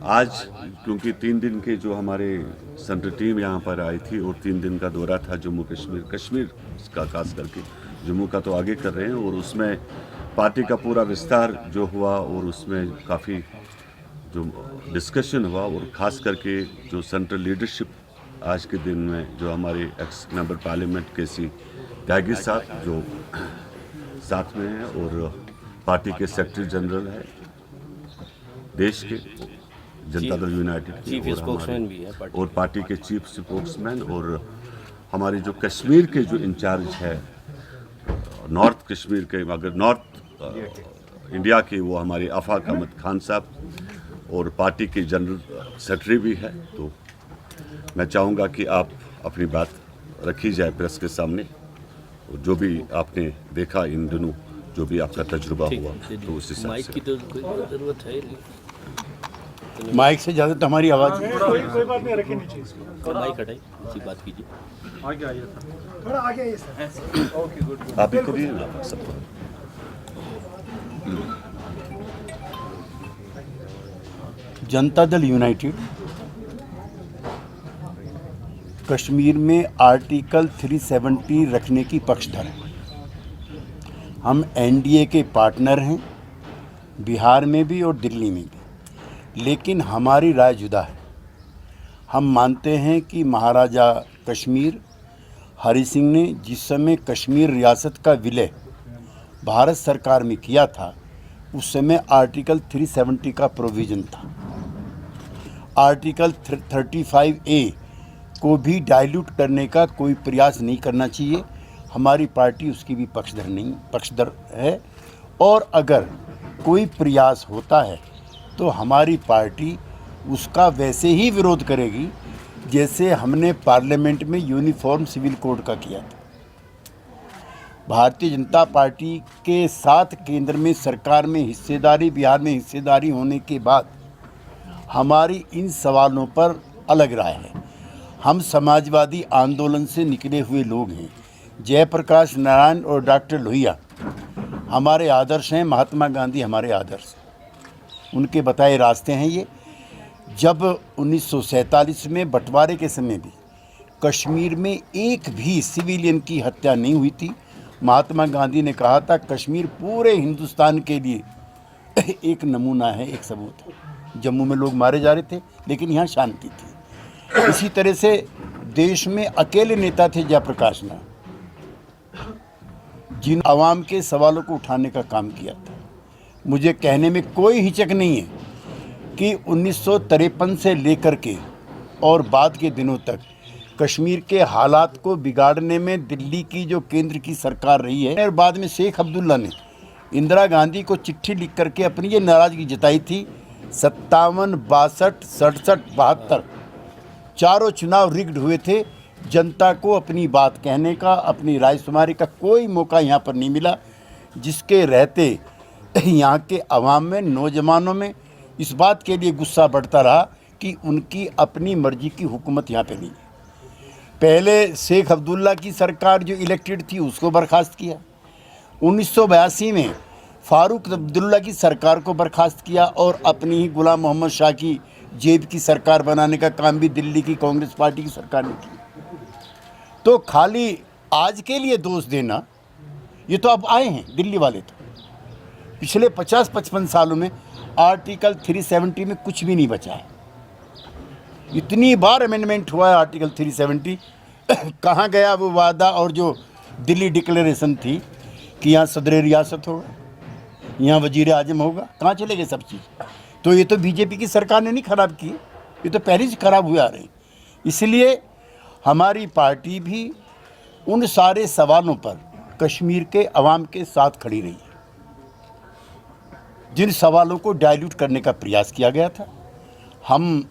आज क्योंकि 3 दिन के जो हमारे सेंट्रल टीम यहाँ पर आई थी और 3 दिन का दौरा था जम्मू कश्मीर का, खास करके जम्मू का तो आगे कर रहे हैं, और उसमें पार्टी का पूरा विस्तार जो हुआ और उसमें काफ़ी जो डिस्कशन हुआ, और ख़ास करके जो सेंट्रल लीडरशिप आज के दिन में जो हमारे एक्स मेंबर पार्लियामेंट केसी त्यागी साहब जो साथ में हैं, और पार्टी के सेक्रेटरी जनरल है देश के जनता दल यूनाइटेड और पार्टी के चीफ स्पोक्समैन, और हमारी जो कश्मीर के जो इंचार्ज है नॉर्थ कश्मीर के, अगर नॉर्थ इंडिया के, वो हमारे आफाक अहमद खान साहब, और पार्टी के जनरल सेक्रेटरी भी है। तो मैं चाहूँगा कि आप अपनी बात रखी जाए प्रेस के सामने, और जो भी आपने देखा इन दिनों, जो भी आपका तजुर्बा हुआ, तो उस हिसाब से। माइक की तो कोई ज़रूरत है नहीं। माइक से ज़्यादा तो हमारी आवाज़ कोई बात नहीं, रखी नीचे इसको। माइक हटाई, इसी बात कीजिए। आगे आइए सर, थोड़ा आगे आइए सर। Okay good. आप ही को भी ना सबको। जनता दल यूनाइटेड कश्मीर में आर्टिकल 370 रखने की पक्षधर है। हम एनडीए के पार्टनर हैं, बिहार में भी और दिल्ली में भी, लेकिन हमारी राय जुदा है। हम मानते हैं कि महाराजा कश्मीर हरि सिंह ने जिस समय कश्मीर रियासत का विलय भारत सरकार में किया था, उस समय आर्टिकल 370 का प्रोविज़न था। आर्टिकल 35A को भी डाइल्यूट करने का कोई प्रयास नहीं करना चाहिए। हमारी पार्टी उसकी भी पक्षधर है, और अगर कोई प्रयास होता है तो हमारी पार्टी उसका वैसे ही विरोध करेगी जैसे हमने पार्लियामेंट में यूनिफॉर्म सिविल कोड का किया था। भारतीय जनता पार्टी के साथ केंद्र में सरकार में हिस्सेदारी, बिहार में हिस्सेदारी होने के बाद हमारी इन सवालों पर अलग राय है। हम समाजवादी आंदोलन से निकले हुए लोग हैं। जयप्रकाश नारायण और डॉक्टर लोहिया हमारे आदर्श हैं, महात्मा गांधी हमारे आदर्श हैं, उनके बताए रास्ते हैं ये। जब 1947 में बंटवारे के समय भी कश्मीर में एक भी सिविलियन की हत्या नहीं हुई थी। महात्मा गांधी ने कहा था कश्मीर पूरे हिंदुस्तान के लिए एक नमूना है, एक सबूत है। जम्मू में लोग मारे जा रहे थे, लेकिन यहाँ शांति थी। इसी तरह से देश में अकेले नेता थे जयप्रकाश नारायण, जिन आवाम के सवालों को उठाने का काम किया था। मुझे कहने में कोई हिचक नहीं है कि 1953 से लेकर के और बाद के दिनों तक कश्मीर के हालात को बिगाड़ने में दिल्ली की जो केंद्र की सरकार रही है, और बाद में शेख अब्दुल्ला ने इंदिरा गांधी को चिट्ठी लिख करके अपनी ये नाराज़गी जताई थी। 57, 62, 67, 72 चारों चुनाव रिग्ड हुए थे। जनता को अपनी बात कहने का, अपनी राय सुनाने का कोई मौका यहाँ पर नहीं मिला, जिसके रहते यहाँ के अवाम में, नौजवानों में इस बात के लिए गुस्सा बढ़ता रहा कि उनकी अपनी मर्जी की हुकूमत यहाँ पे नहीं। पहले शेख अब्दुल्ला की सरकार जो इलेक्टेड थी उसको बर्खास्त किया। 1982 में फारूक अब्दुल्ला की सरकार को बर्खास्त किया, और अपनी ही गुलाम मोहम्मद शाह की जेब की सरकार बनाने का काम भी दिल्ली की कांग्रेस पार्टी की सरकार ने किया। तो खाली आज के लिए दोष देना, ये तो अब आए हैं दिल्ली वाले। तो पिछले 50-55 सालों में आर्टिकल 370 में कुछ भी नहीं बचा है। इतनी बार अमेंडमेंट हुआ है आर्टिकल 370, कहाँ गया वो वादा और जो दिल्ली डिक्लेरेशन थी कि यहाँ सदर रियासत होगा, यहाँ वजीर आजम होगा, कहाँ चले गए सब चीज़। तो ये तो बीजेपी की सरकार ने नहीं ख़राब की, ये तो पहले से ख़राब हुए आ रहे हैं। इसलिए हमारी पार्टी भी उन सारे सवालों पर कश्मीर के अवाम के साथ खड़ी रही है जिन सवालों को डाइल्यूट करने का प्रयास किया गया था। हम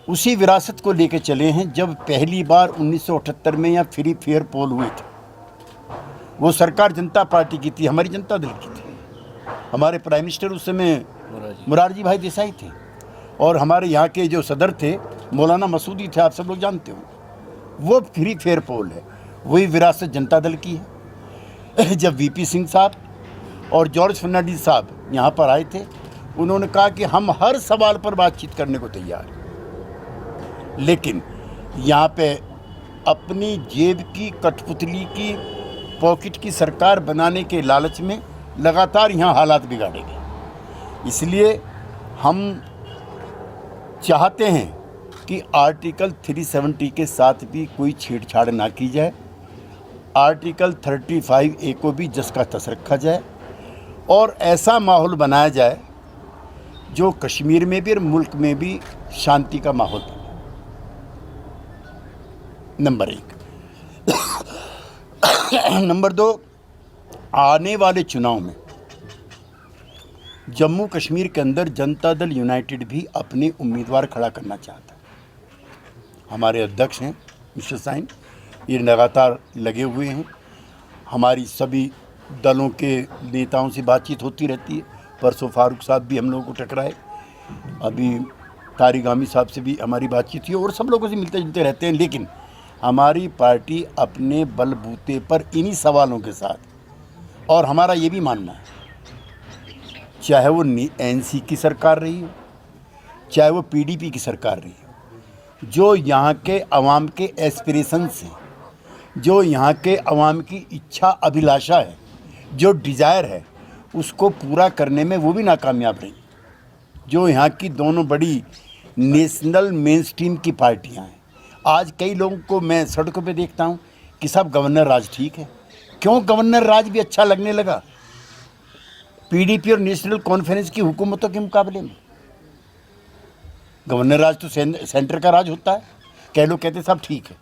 उसी विरासत को लेकर चले हैं। जब पहली बार 1978 में यहाँ फ्री फेयर पोल हुए थे, वो सरकार जनता पार्टी की थी, हमारी जनता दल की थी। हमारे प्राइम मिनिस्टर उस समय मोरारजी भाई देसाई थे, और हमारे यहाँ के जो सदर थे मौलाना मसूदी थे, आप सब लोग जानते हो। वो फ्री फेयर पोल है, वही विरासत जनता दल की है। जब वीपी सिंह साहब और जॉर्ज फर्नांडीज साहब यहाँ पर आए थे, उन्होंने कहा कि हम हर सवाल पर बातचीत करने को तैयार हैं, लेकिन यहाँ पे अपनी जेब की कठपुतली की पॉकेट की सरकार बनाने के लालच में लगातार यहाँ हालात बिगाड़ेंगे। इसलिए हम चाहते हैं कि आर्टिकल 370 के साथ भी कोई छेड़छाड़ ना की जाए, आर्टिकल 35A को भी जस का तस रखा जाए और ऐसा माहौल बनाया जाए जो कश्मीर में भी और मुल्क में भी शांति का माहौल बने। नंबर 1। नंबर 2, आने वाले चुनाव में जम्मू कश्मीर के अंदर जनता दल यूनाइटेड भी अपने उम्मीदवार खड़ा करना चाहता है। हमारे अध्यक्ष हैं मिस्टर साइन, ये लगातार लगे हुए हैं। हमारी सभी दलों के नेताओं से बातचीत होती रहती है। परसों फारूक साहब भी हम लोगों को टकराए, अभी तारिक आमी साहब से भी हमारी बातचीत हुई और सब लोगों से मिलते जुलते रहते हैं। लेकिन हमारी पार्टी अपने बलबूते पर इन्हीं सवालों के साथ, और हमारा ये भी मानना है, चाहे वो एनसी की सरकार रही हो, चाहे वो पीडीपी की सरकार रही हो, जो यहाँ के अवाम के एस्पिरेशंस हैं, जो यहाँ के अवाम की इच्छा अभिलाषा है, जो डिज़ायर है, उसको पूरा करने में वो भी नाकामयाब रही। जो यहाँ की दोनों बड़ी नेशनल मेन स्ट्रीम की पार्टियाँ हैं, आज कई लोगों को मैं सड़कों पे देखता हूँ कि साहब गवर्नर राज ठीक है। क्यों गवर्नर राज भी अच्छा लगने लगा पीडीपी और नेशनल कॉन्फ्रेंस की हुकूमतों के मुकाबले में? गवर्नर राज तो सेंटर का राज होता है। कई लोग कहते साहब ठीक है,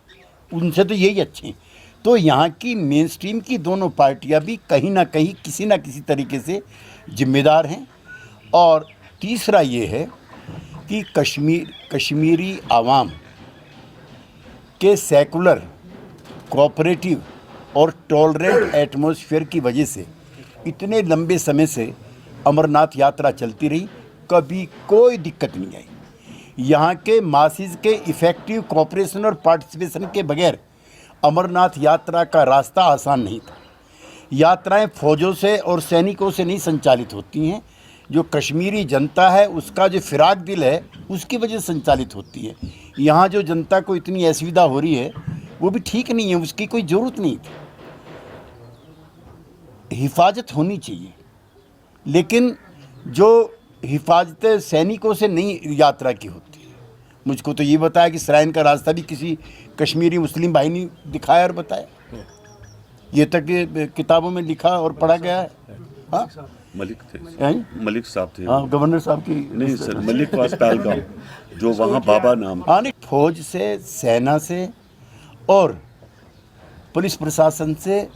उनसे तो यही अच्छे हैं। तो यहाँ की मेन स्ट्रीम की दोनों पार्टियाँ भी कहीं ना कहीं किसी न किसी तरीके से जिम्मेदार हैं। और तीसरा ये है कि कश्मीरी आवाम के सेकुलर, कोऑपरेटिव और टॉलरेंट एटमॉस्फेयर की वजह से इतने लंबे समय से अमरनाथ यात्रा चलती रही, कभी कोई दिक्कत नहीं आई। यहाँ के मासिस के इफ़ेक्टिव कोऑपरेशन और पार्टिसिपेशन के बगैर अमरनाथ यात्रा का रास्ता आसान नहीं था। यात्राएं फौजों से और सैनिकों से नहीं संचालित होती हैं, जो कश्मीरी जनता है उसका जो फिराक दिल है उसकी वजह से संचालित होती है। यहाँ जो जनता को इतनी असुविधा हो रही है वो भी ठीक नहीं है, उसकी कोई ज़रूरत नहीं थी। हिफाजत होनी चाहिए, लेकिन जो हिफाजत सैनिकों से नहीं यात्रा की होती है। मुझको तो ये बताया कि सराइन का रास्ता भी किसी कश्मीरी मुस्लिम भाई ने दिखाया और बताया, ये तक किताबों में लिखा और पढ़ा गया है। हाँ, मलिक थे, मलिक साहब थे। हाँ, गवर्नर साहब की नहीं सर, मलिक वास पहलगाम, जो वहाँ बाबा नाम। हाँ नहीं, फौज से, सेना से और पुलिस प्रशासन से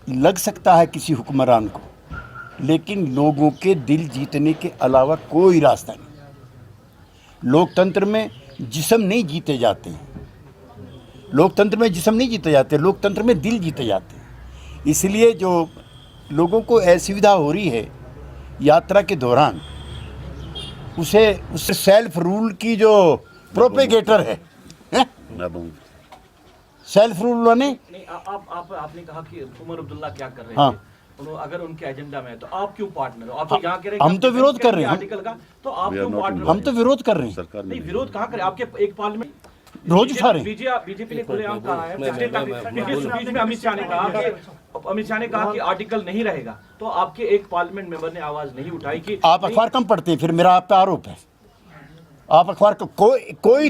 लग सकता है किसी हुक्मरान को, लेकिन लोगों के दिल जीतने के अलावा कोई रास्ता नहीं। लोकतंत्र में जिस्म नहीं जीते जाते हैं, लोकतंत्र में जिस्म नहीं जीते जाते, लोकतंत्र में दिल जीते जाते हैं। इसलिए जो लोगों को असुविधा हो रही है यात्रा के दौरान, उसे सेल्फ रूल की जो प्रोपेगेटर है, सेल्फ रूल वाले। आपने कहा कि उमर अब्दुल्ला क्या कर रहे हाँ। थे, अगर उनके एजेंडा में है तो आप क्यों पार्टनर हो? आप तो यहाँ कह रहे हैं हम तो विरोध कर रहे हैं आर्टिकल का, तो आप क्यों पार्टनर? हम तो विरोध कर रहे हैं। सरकार नहीं, विरोध कहाँ करें? आपके एक पार्लियामेंट रोज उठा रहे हैं। बीजेपी ने खुलेआम कहा है, बीच में अमित शाह ने कहा कि आर्टिकल नहीं रहेगा, तो आपके एक पार्लियामेंट मेंबर ने आवाज नहीं उठाई कि आप अखबार कम पढ़ते हैं, फिर मेरा आप पे आरोप है। आप अखबार को कोई